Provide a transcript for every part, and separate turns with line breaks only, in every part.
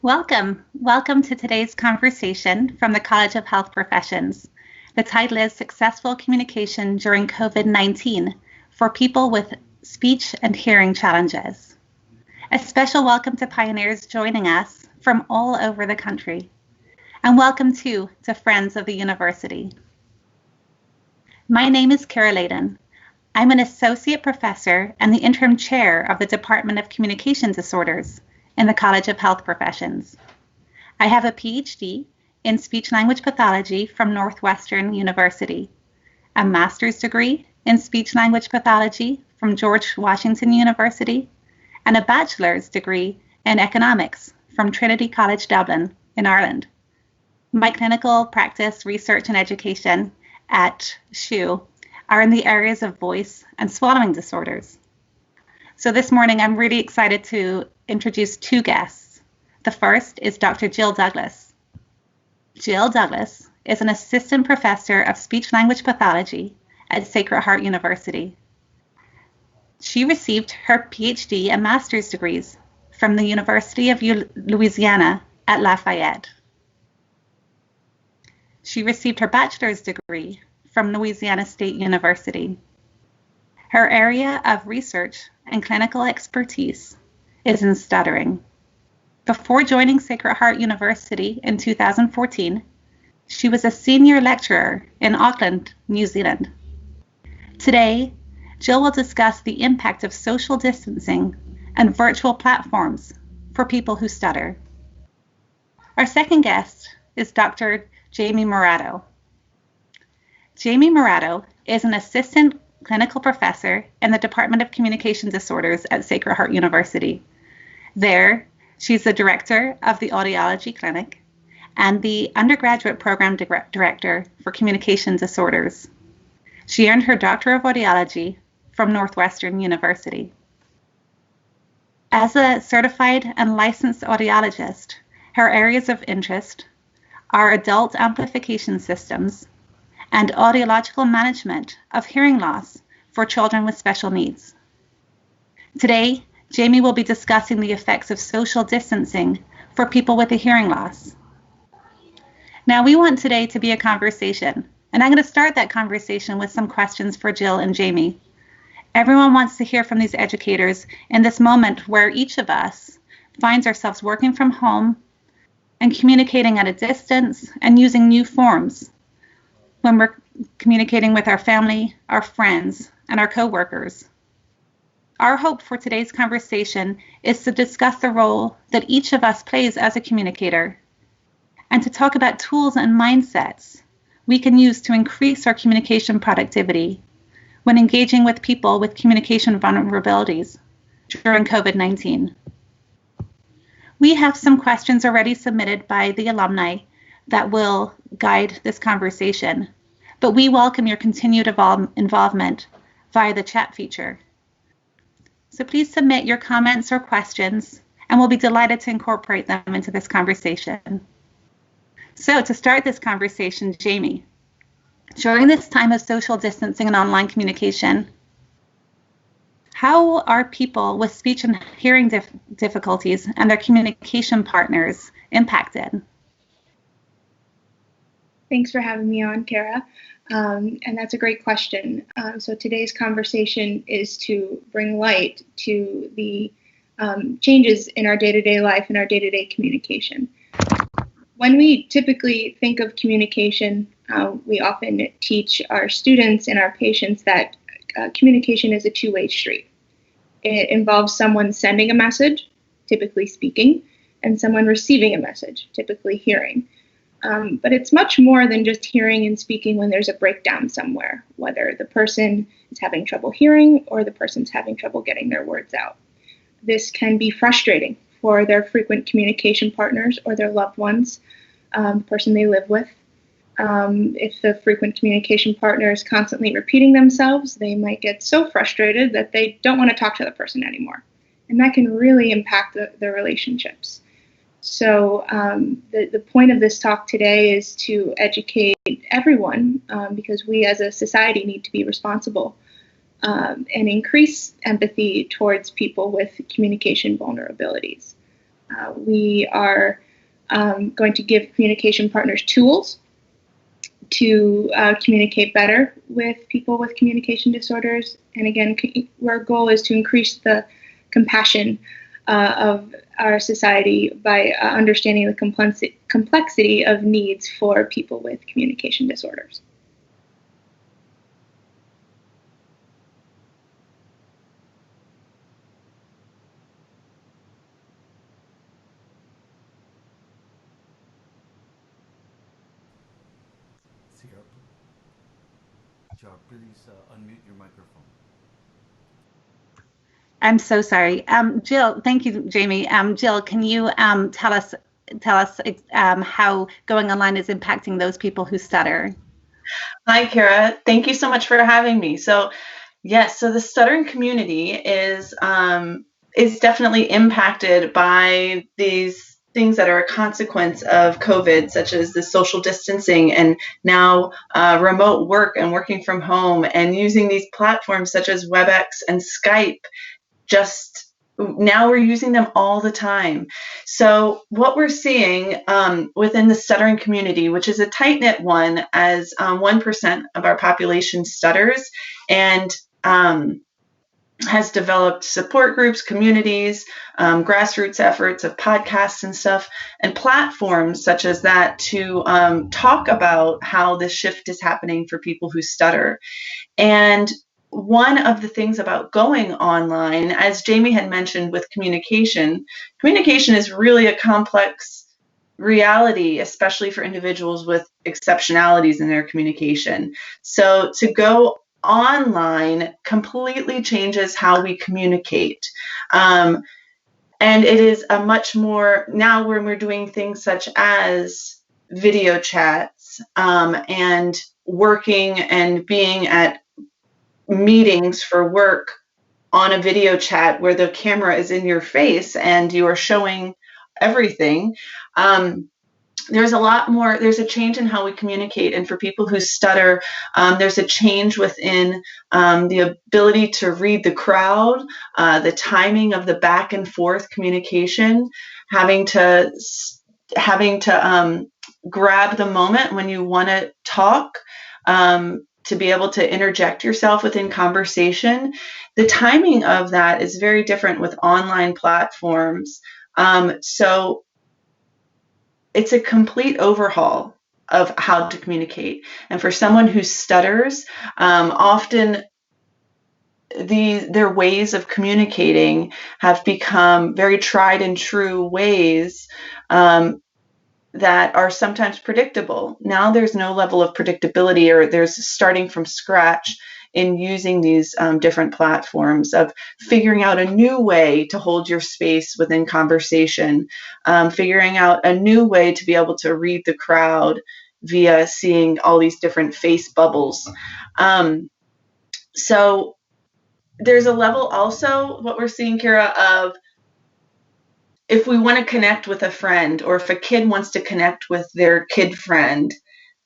Welcome to today's conversation from the College of Health Professions. The title is Successful Communication During COVID-19 for People with Speech and Hearing Challenges. A special welcome to pioneers joining us from all over the country. And welcome too to friends of the university. My name is Kara Layden. I'm an associate professor and the interim chair of the Department of Communication Disorders in the College of Health Professions. I have a PhD in speech-language pathology from Northwestern University, a master's degree in speech-language pathology from George Washington University, and a bachelor's degree in economics from Trinity College Dublin in Ireland. My clinical practice, research, and education at SHU are in the areas of voice and swallowing disorders. So this morning, I'm really excited to introduce two guests. The first is Dr. Jill Douglas. Jill Douglas is an assistant professor of speech-language pathology at Sacred Heart University. She received her PhD and master's degrees from the University of Louisiana at Lafayette. She received her bachelor's degree from Louisiana State University. Her area of research and clinical expertise is in stuttering. Before joining Sacred Heart University in 2014, she was a senior lecturer in Auckland, New Zealand. Today, Jill will discuss the impact of social distancing and virtual platforms for people who stutter. Our second guest is Dr. Jamie Morato. Jamie Morato is an assistant clinical professor in the Department of Communication Disorders at Sacred Heart University. There, she's the director of the Audiology Clinic and the undergraduate program director for communication disorders. She earned her Doctor of Audiology from Northwestern University. As a certified and licensed audiologist, her areas of interest are adult amplification systems and audiological management of hearing loss for children with special needs. Today, Jamie will be discussing the effects of social distancing for people with a hearing loss. Now, we want today to be a conversation, and I'm going to start that conversation with some questions for Jill and Jamie. Everyone wants to hear from these educators in this moment where each of us finds ourselves working from home and communicating at a distance and using new forms when we're communicating with our family, our friends, and our coworkers. Our hope for today's conversation is to discuss the role that each of us plays as a communicator and to talk about tools and mindsets we can use to increase our communication productivity when engaging with people with communication vulnerabilities during COVID-19. We have some questions already submitted by the alumni that will guide this conversation, but we welcome your continued involvement via the chat feature. So please submit your comments or questions, and we'll be delighted to incorporate them into this conversation. So to start this conversation, Jamie, during this time of social distancing and online communication, how are people with speech and hearing difficulties and their communication partners impacted?
Thanks for having me on, Kara. And that's a great question. So today's conversation is to bring light to the changes in our day-to-day life and our day-to-day communication. When we typically think of communication, we often teach our students and our patients that communication is a two-way street. It involves someone sending a message, typically speaking, and someone receiving a message, typically hearing. But it's much more than just hearing and speaking when there's a breakdown somewhere, whether the person is having trouble hearing or the person's having trouble getting their words out. This can be frustrating for their frequent communication partners or their loved ones, the person they live with. If the frequent communication partner is constantly repeating themselves, they might get so frustrated that they don't want to talk to the person anymore. And that can really impact the relationships. So the point of this talk today is to educate everyone because we as a society need to be responsible and increase empathy towards people with communication vulnerabilities. We are going to give communication partners tools to communicate better with people with communication disorders. And again, our goal is to increase the compassion of our society by understanding the complexity of needs for people with communication disorders.
Please unmute your microphone.
I'm so sorry. Jill, thank you, Jamie. Jill, can you tell us how going online is impacting those people who stutter?
Hi, Kara. Thank you so much for having me. So, yes, so the stuttering community is definitely impacted by these things that are a consequence of COVID, such as the social distancing and now remote work and working from home, and using these platforms such as WebEx and Skype. Just now we're using them all the time. So what we're seeing within the stuttering community, which is a tight-knit one, as 1% of our population stutters, and has developed support groups, communities, grassroots efforts of podcasts and stuff, and platforms such as that to talk about how this shift is happening for people who stutter. And one of the things about going online, as Jamie had mentioned with communication is really a complex reality, especially for individuals with exceptionalities in their communication. So to go online completely changes how we communicate. And it is a much more, now when we're doing things such as video chats and working and being at meetings for work on a video chat where the camera is in your face and you are showing everything, there's a change in how we communicate. And for people who stutter, there's a change within the ability to read the crowd, the timing of the back and forth communication, having to grab the moment when you want to talk, to be able to interject yourself within conversation. The timing of that is very different with online platforms. So it's a complete overhaul of how to communicate. And for someone who stutters, often their ways of communicating have become very tried and true ways that are sometimes predictable. Now there's no level of predictability, or there's starting from scratch in using these different platforms, of figuring out a new way to hold your space within conversation, figuring out a new way to be able to read the crowd via seeing all these different face bubbles. So there's a level also, what we're seeing, Kira, of if we want to connect with a friend, or if a kid wants to connect with their kid friend,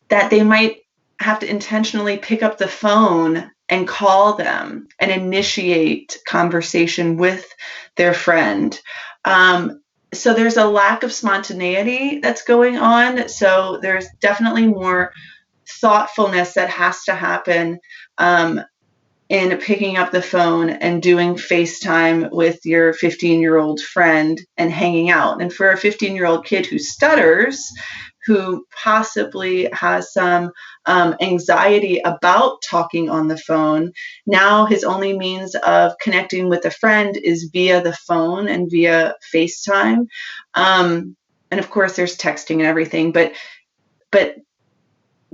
that they might have to intentionally pick up the phone and call them and initiate conversation with their friend. So there's a lack of spontaneity that's going on. So there's definitely more thoughtfulness that has to happen in picking up the phone and doing FaceTime with your 15-year-old friend and hanging out. And for a 15-year-old kid who stutters, who possibly has some anxiety about talking on the phone, now his only means of connecting with a friend is via the phone and via FaceTime. And of course, there's texting and everything, but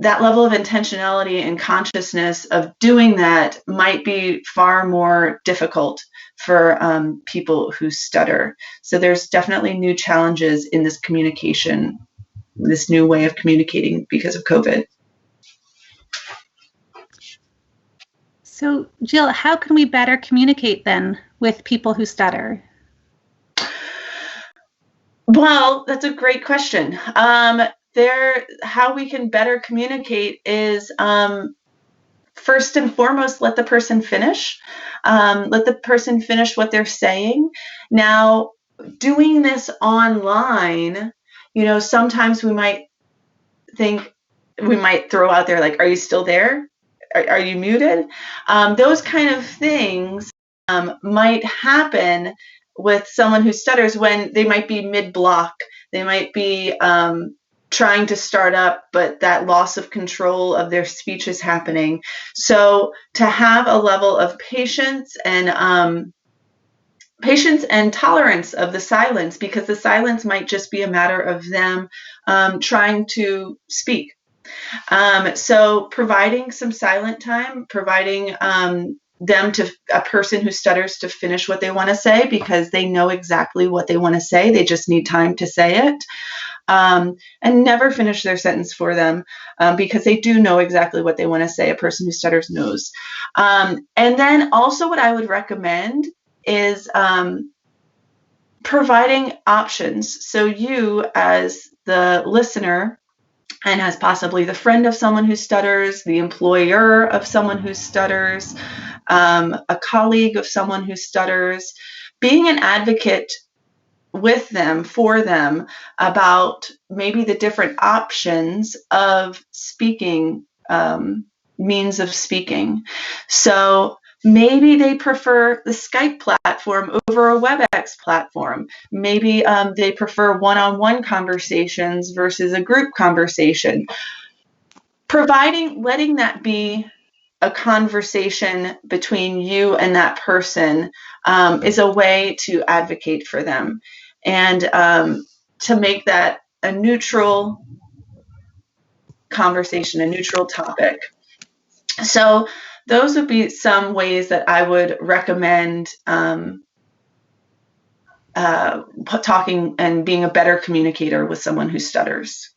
that level of intentionality and consciousness of doing that might be far more difficult for people who stutter. So there's definitely new challenges in this communication, this new way of communicating because of COVID.
So, Jill, how can we better communicate then with people who stutter?
Well, that's a great question. How we can better communicate is, first and foremost, let the person finish. Let the person finish what they're saying. Now, doing this online, sometimes we might throw out there, like, are you still there? Are you muted? Those kind of things might happen with someone who stutters when they might be mid-block. They might be trying to start up, but that loss of control of their speech is happening. So to have a level of patience and tolerance of the silence, because the silence might just be a matter of them trying to speak. So providing some silent time, providing a person who stutters to finish what they want to say, because they know exactly what they want to say. They just need time to say it. And never finish their sentence for them because they do know exactly what they want to say. A person who stutters knows. And then also what I would recommend is providing options. So you, as the listener, and as possibly the friend of someone who stutters, the employer of someone who stutters, a colleague of someone who stutters, being an advocate with them, for them, about maybe the different options of speaking, means of speaking. So maybe they prefer the Skype platform over a WebEx platform. Maybe they prefer one-on-one conversations versus a group conversation. Letting that be a conversation between you and that person is a way to advocate for them and to make that a neutral conversation, a neutral topic. So those would be some ways that I would recommend talking and being a better communicator with someone who stutters.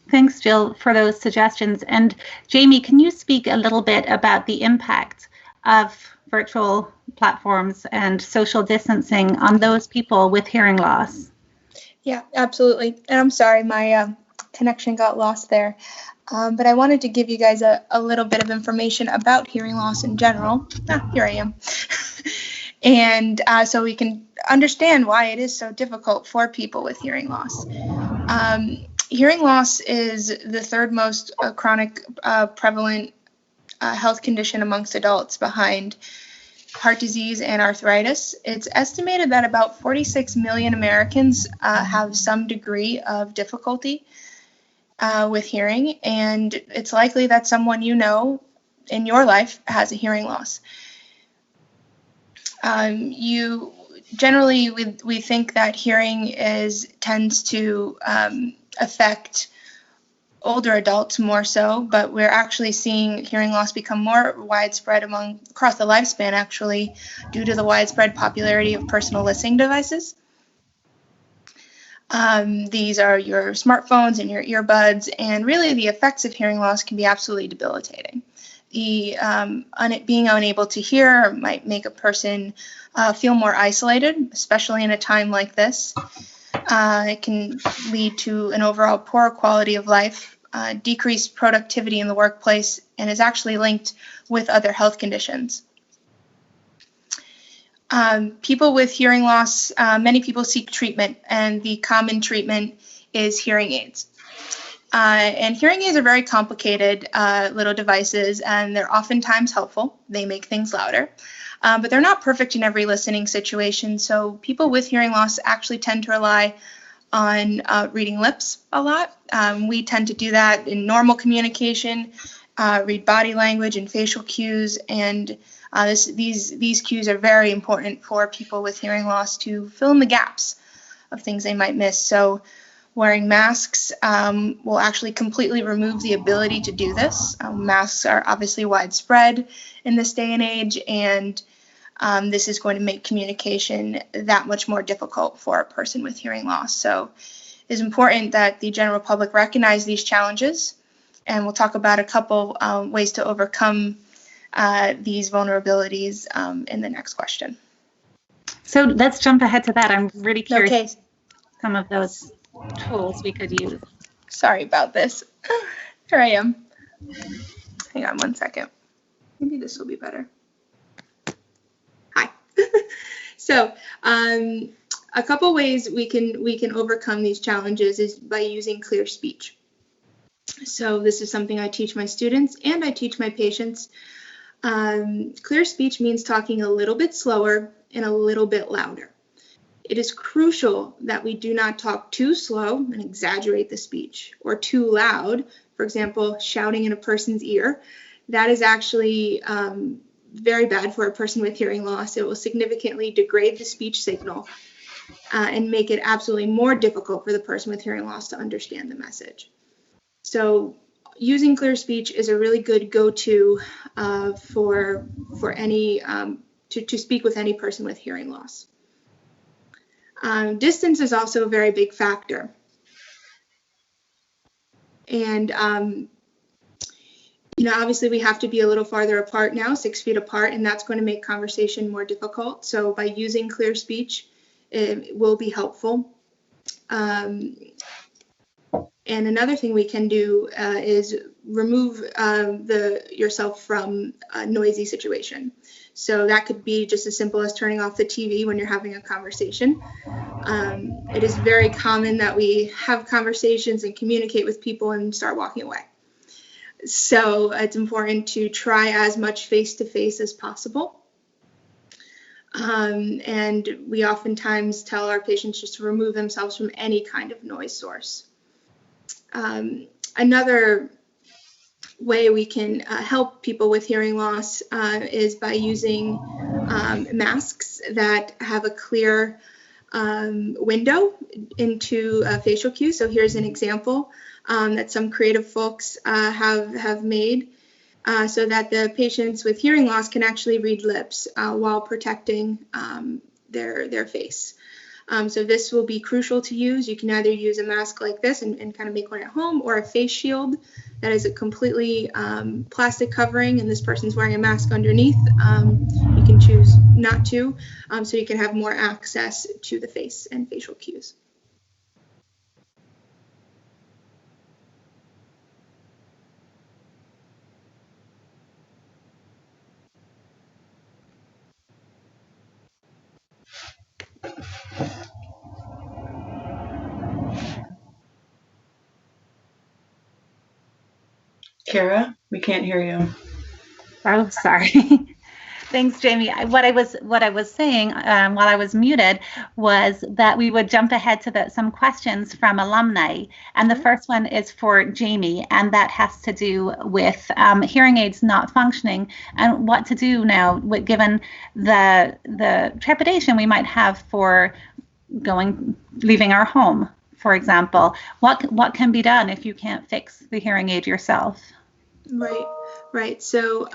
Thanks, Jill, for those suggestions. And Jamie, can you speak a little bit about the impact of virtual platforms and social distancing on those people with hearing loss?
Yeah, absolutely. And I'm sorry, my connection got lost there. But I wanted to give you guys a little bit of information about hearing loss in general. Here I am. And so we can understand why it is so difficult for people with hearing loss. Hearing loss is the third most chronic prevalent health condition amongst adults, behind heart disease and arthritis. It's estimated that about 46 million Americans have some degree of difficulty with hearing, and it's likely that someone you know in your life has a hearing loss. Generally, we think that hearing tends to affect older adults more so, but we're actually seeing hearing loss become more widespread across the lifespan, actually, due to the widespread popularity of personal listening devices. These are your smartphones and your earbuds, and really the effects of hearing loss can be absolutely debilitating. Being unable to hear might make a person feel more isolated, especially in a time like this. It can lead to an overall poor quality of life, decreased productivity in the workplace, and is actually linked with other health conditions. People with hearing loss, many people seek treatment, and the common treatment is hearing aids. And hearing aids are very complicated little devices, and they're oftentimes helpful. They make things louder, but they're not perfect in every listening situation. So people with hearing loss actually tend to rely on reading lips a lot. We tend to do that in normal communication, read body language and facial cues, and these cues are very important for people with hearing loss to fill in the gaps of things they might miss. So wearing masks will actually completely remove the ability to do this. Masks are obviously widespread in this day and age, and this is going to make communication that much more difficult for a person with hearing loss. So it's important that the general public recognize these challenges, and we'll talk about a couple ways to overcome these vulnerabilities in the next question.
So let's jump ahead to that. I'm really curious.
Okay.
Some of those tools we could use.
Sorry about this. Here I am. Hang on one second. Maybe this will be better. Hi. So a couple ways we can overcome these challenges is by using clear speech. So this is something I teach my students and I teach my patients. Clear speech means talking a little bit slower and a little bit louder. It is crucial that we do not talk too slow and exaggerate the speech, or too loud, for example, shouting in a person's ear. That is actually very bad for a person with hearing loss. It will significantly degrade the speech signal and make it absolutely more difficult for the person with hearing loss to understand the message. So using clear speech is a really good go-to for any to speak with any person with hearing loss. Distance is also a very big factor. And, obviously we have to be a little farther apart now, 6 feet apart, and that's going to make conversation more difficult. So by using clear speech, it will be helpful. And another thing we can do is remove yourself from a noisy situation. So that could be just as simple as turning off the TV when you're having a conversation. It is very common that we have conversations and communicate with people and start walking away. So it's important to try as much face-to-face as possible. And we oftentimes tell our patients just to remove themselves from any kind of noise source. Another way we can help people with hearing loss is by using masks that have a clear window into facial cues. So here's an example that some creative folks have made so that the patients with hearing loss can actually read lips while protecting their face. So this will be crucial to use. You can either use a mask like this and kind of make one at home, or a face shield that is a completely plastic covering and this person's wearing a mask underneath. You can choose not to, so you can have more access to the face and facial cues.
Kara, we can't hear you.
Oh, sorry. Thanks, Jamie. What I was saying while I was muted was that we would jump ahead to some questions from alumni, and the first one is for Jamie, and that has to do with hearing aids not functioning and what to do now, given the trepidation we might have for leaving our home, for example. What can be done if you can't fix the hearing aid yourself?
Right. So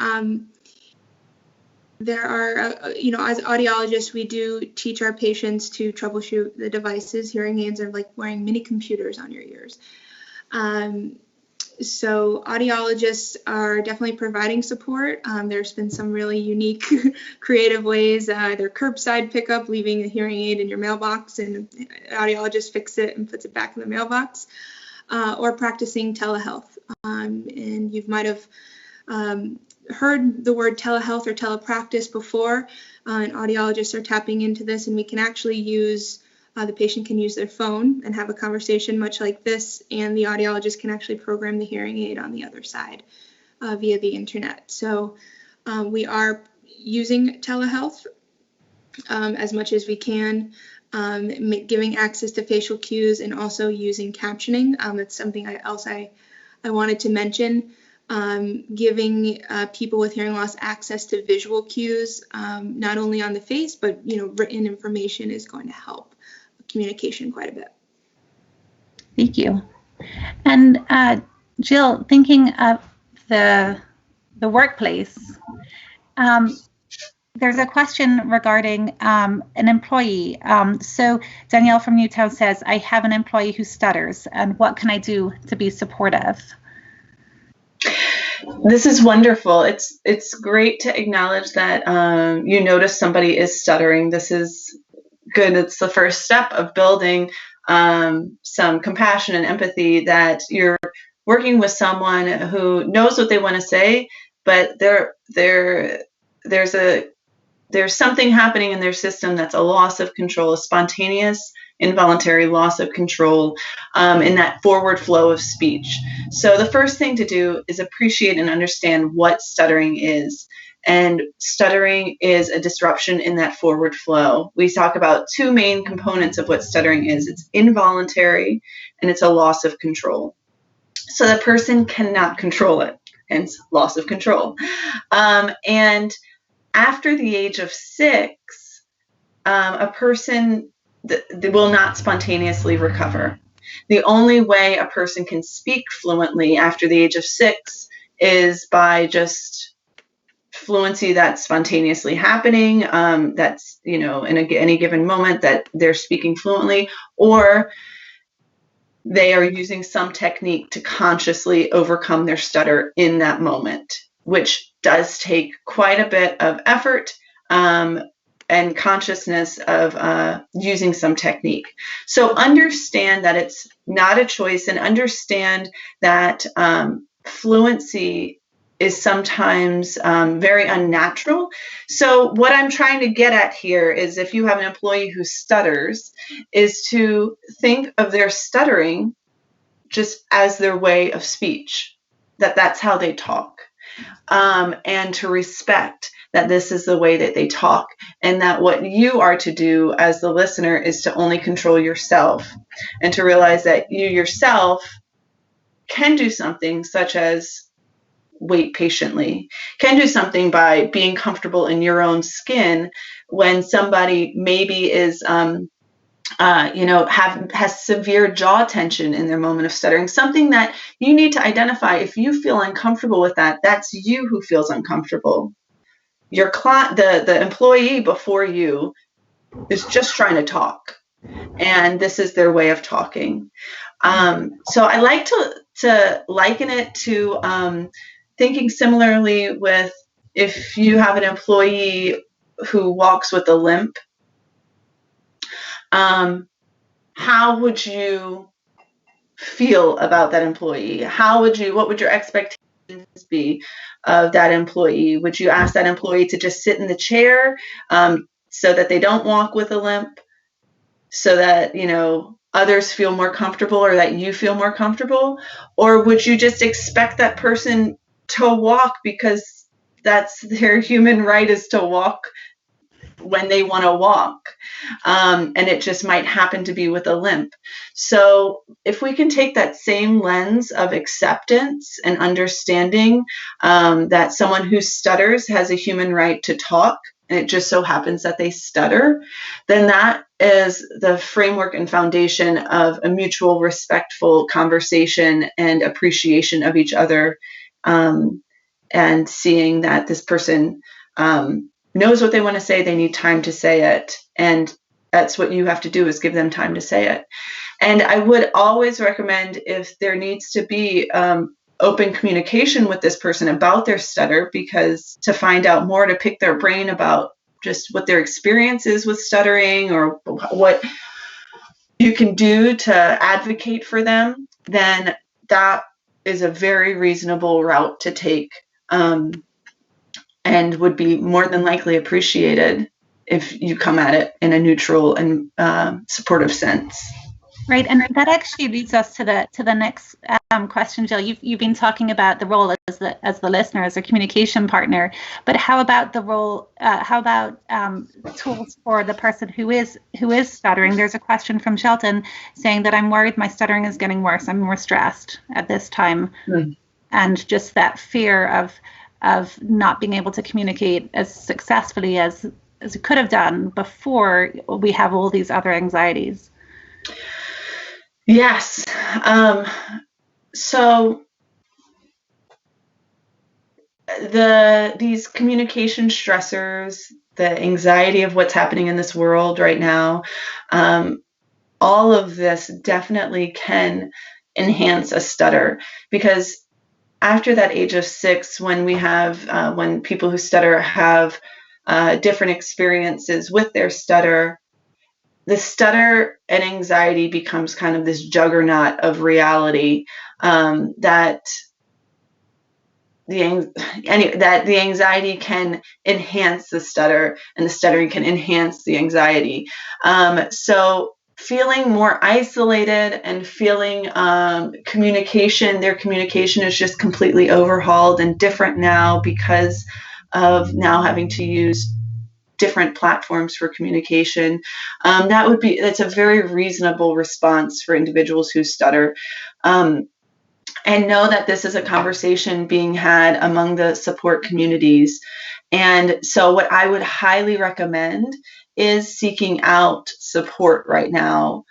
there are, as audiologists, we do teach our patients to troubleshoot the devices. Hearing aids are like wearing mini computers on your ears. So audiologists are definitely providing support. There's been some really unique, creative ways, either curbside pickup, leaving a hearing aid in your mailbox and an audiologist fixes it and puts it back in the mailbox, or practicing telehealth. And you might have heard the word telehealth or telepractice before, and audiologists are tapping into this, and we can actually use, the patient can use their phone and have a conversation much like this, and the audiologist can actually program the hearing aid on the other side via the internet. So we are using telehealth as much as we can, giving access to facial cues and also using captioning. That's something else I wanted to mention. Giving people with hearing loss access to visual cues, not only on the face, but written information is going to help communication quite a bit.
Thank you. And Jill, thinking of the workplace, there's a question regarding an employee. So Danielle from Newtown says, I have an employee who stutters, and what can I do to be supportive?
This is wonderful. It's great to acknowledge that you notice somebody is stuttering. This is good. It's the first step of building some compassion and empathy, that you're working with someone who knows what they want to say, but there's a there's something happening in their system that's a loss of control, a spontaneous, involuntary loss of control in that forward flow of speech. So the first thing to do is appreciate and understand what stuttering is. And stuttering is a disruption in that forward flow. We talk about two main components of what stuttering is. It's involuntary and it's a loss of control. So the person cannot control it, hence loss of control. And after the age of 6, a person will not spontaneously recover. The only way a person can speak fluently after the age of 6 is by just fluency that's spontaneously happening, that's, in any given moment that they're speaking fluently, or they are using some technique to consciously overcome their stutter in that moment, which does take quite a bit of effort and consciousness of using some technique. So understand that it's not a choice, and understand that fluency is sometimes very unnatural. So what I'm trying to get at here is, if you have an employee who stutters, is to think of their stuttering just as their way of speech, that's how they talk, and to respect that this is the way that they talk, and that what you are to do as the listener is to only control yourself, and to realize that you yourself can do something, such as wait patiently, can do something by being comfortable in your own skin when somebody maybe is has severe jaw tension in their moment of stuttering, something that you need to identify. If you feel uncomfortable with that, that's you who feels uncomfortable. Your client, the employee before you, is just trying to talk, and this is their way of talking. So I like to liken it to thinking similarly with, if you have an employee who walks with a limp, how would you feel about that employee? What would your expectations be of that employee? Would you ask that employee to just sit in the chair so that they don't walk with a limp, so that, others feel more comfortable, or that you feel more comfortable? Or would you just expect that person to walk because that's their human right, is to walk when they want to walk, and it just might happen to be with a limp? So if we can take that same lens of acceptance and understanding that someone who stutters has a human right to talk, and it just so happens that they stutter, then that is the framework and foundation of a mutual respectful conversation and appreciation of each other, and seeing that this person knows what they want to say. They need time to say it, and that's what you have to do, is give them time to say it. And I would always recommend, if there needs to be open communication with this person about their stutter, because to find out more, to pick their brain about just what their experience is with stuttering, or what you can do to advocate for them, then that is a very reasonable route to take, and would be more than likely appreciated if you come at it in a neutral and supportive sense.
Right, and that actually leads us to the next question, Jill. You've been talking about the role as the listener, as a communication partner, but how about the role? How about tools for the person who is stuttering? There's a question from Shelton saying that, I'm worried my stuttering is getting worse. I'm more stressed at this time, and just that fear of not being able to communicate as successfully as it could have done before we have all these other anxieties.
Yes. So these communication stressors, the anxiety of what's happening in this world right now, all of this definitely can enhance a stutter, because after that age of 6, when we have when people who stutter have different experiences with their stutter, the stutter and anxiety becomes kind of this juggernaut of reality that that the anxiety can enhance the stutter and the stuttering can enhance the anxiety. So feeling more isolated and feeling their communication is just completely overhauled and different now because of now having to use different platforms for communication. That's a very reasonable response for individuals who stutter. And know that this is a conversation being had among the support communities. And so what I would highly recommend is seeking out support right now.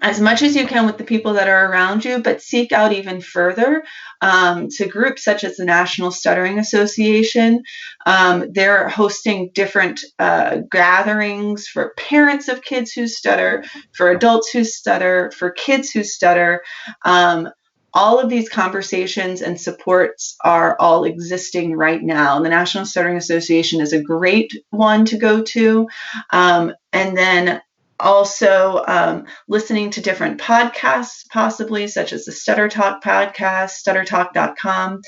As much as you can with the people that are around you, but seek out even further to groups such as the National Stuttering Association. They're hosting different gatherings for parents of kids who stutter, for adults who stutter, for kids who stutter. All of these conversations and supports are all existing right now. The National Stuttering Association is a great one to go to. And then also listening to different podcasts, possibly, such as the Stutter Talk podcast, stuttertalk.com.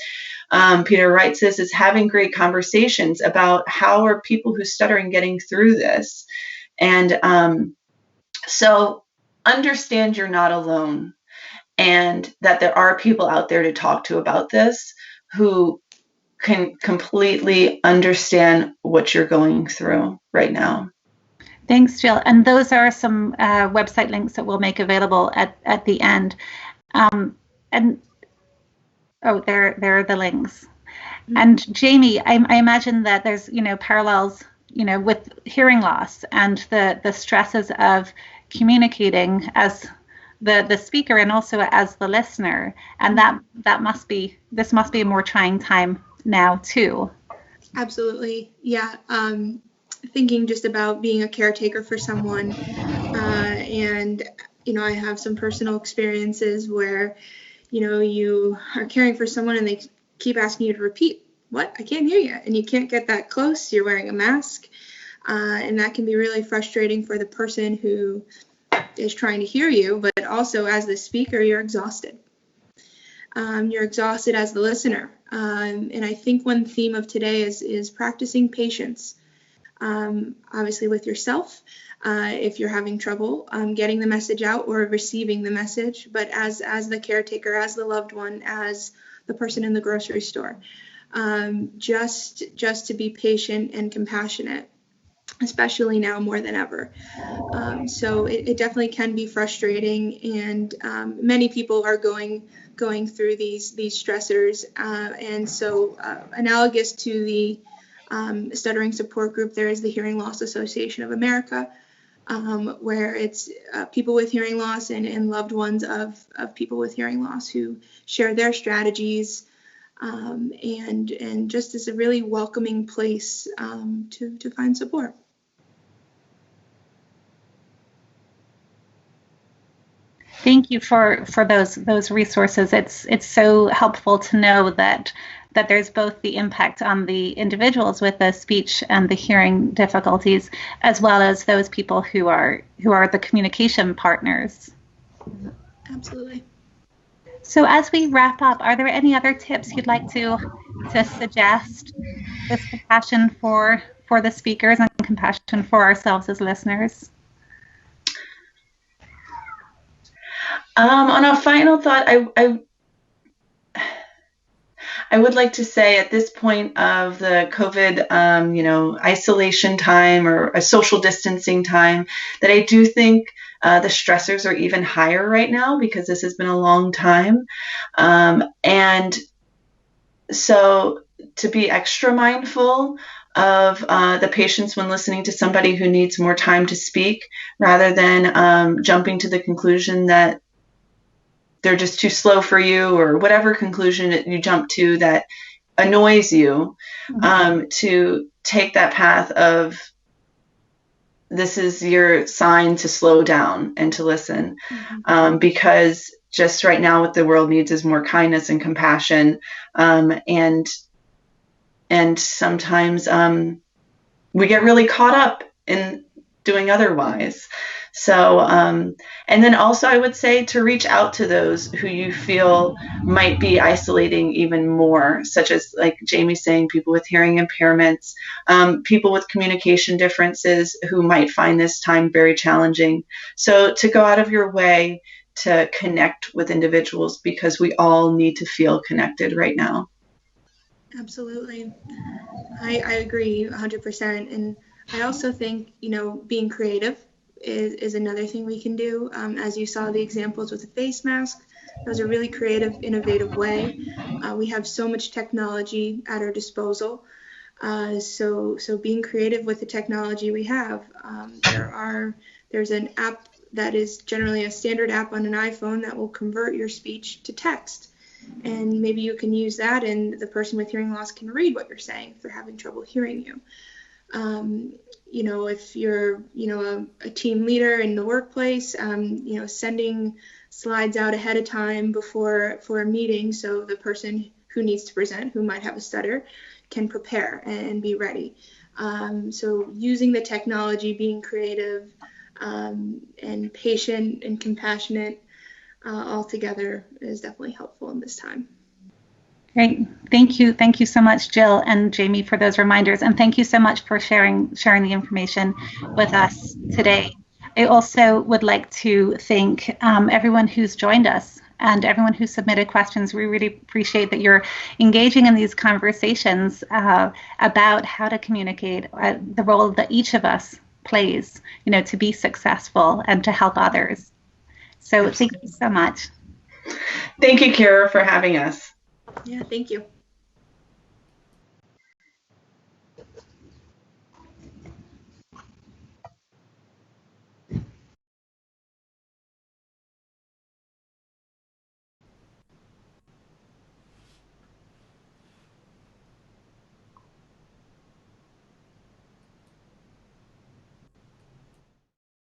Peter writes this, is having great conversations about how are people who stuttering getting through this. And so understand you're not alone and that there are people out there to talk to about this who can completely understand what you're going through right now.
Thanks, Jill. And those are some website links that we'll make available at the end. There are the links. Mm-hmm. And Jamie, I imagine that there's parallels with hearing loss and the stresses of communicating as the speaker and also as the listener, and this must be a more trying time now too.
Absolutely, yeah. Thinking just about being a caretaker for someone, and I have some personal experiences where you are caring for someone and they keep asking you to repeat, what? I can't hear you, and you can't get that close. You're wearing a mask, and that can be really frustrating for the person who is trying to hear you, but also as the speaker, you're exhausted. You're exhausted as the listener, and I think one theme of today is practicing patience. Obviously with yourself, if you're having trouble getting the message out or receiving the message, but as the caretaker, as the loved one, as the person in the grocery store, just to be patient and compassionate, especially now more than ever. So it definitely can be frustrating, and many people are going through these stressors, and so analogous to the stuttering support group, there is the Hearing Loss Association of America, where it's people with hearing loss and loved ones of people with hearing loss who share their strategies, and just is a really welcoming place to find support.
Thank you for those resources. It's so helpful to know that there's both the impact on the individuals with the speech and the hearing difficulties, as well as those people who are the communication partners.
Absolutely.
So as we wrap up, are there any other tips you'd like to suggest with compassion for the speakers and compassion for ourselves as listeners?
On a final thought, I would like to say at this point of the COVID, isolation time or a social distancing time, that I do think the stressors are even higher right now because this has been a long time. And so to be extra mindful of the patience when listening to somebody who needs more time to speak, rather than jumping to the conclusion that they're just too slow for you, or whatever conclusion that you jump to that annoys you, to take that path of this is your sign to slow down and to listen, because just right now what the world needs is more kindness and compassion, and sometimes we get really caught up in doing otherwise. So, and then also I would say to reach out to those who you feel might be isolating even more, such as like Jamie's saying, people with hearing impairments, people with communication differences who might find this time very challenging. So to go out of your way to connect with individuals, because we all need to feel connected right now.
Absolutely. I agree 100%. And I also think, being creative is another thing we can do. As you saw the examples with the face mask, that was a really creative, innovative way. We have so much technology at our disposal. So being creative with the technology we have. There's an app that is generally a standard app on an iPhone that will convert your speech to text. And maybe you can use that, and the person with hearing loss can read what you're saying if they're having trouble hearing you. If you're, a team leader in the workplace, sending slides out ahead of time for a meeting so the person who needs to present, who might have a stutter, can prepare and be ready. So using the technology, being creative, and patient and compassionate all together is definitely helpful in this time.
Great. Thank you. Thank you so much, Jill and Jamie, for those reminders. And thank you so much for sharing the information with us today. I also would like to thank everyone who's joined us and everyone who submitted questions. We really appreciate that you're engaging in these conversations about how to communicate, the role that each of us plays, to be successful and to help others. So thank you so much.
Thank you, Kira, for having us.
Yeah, thank you.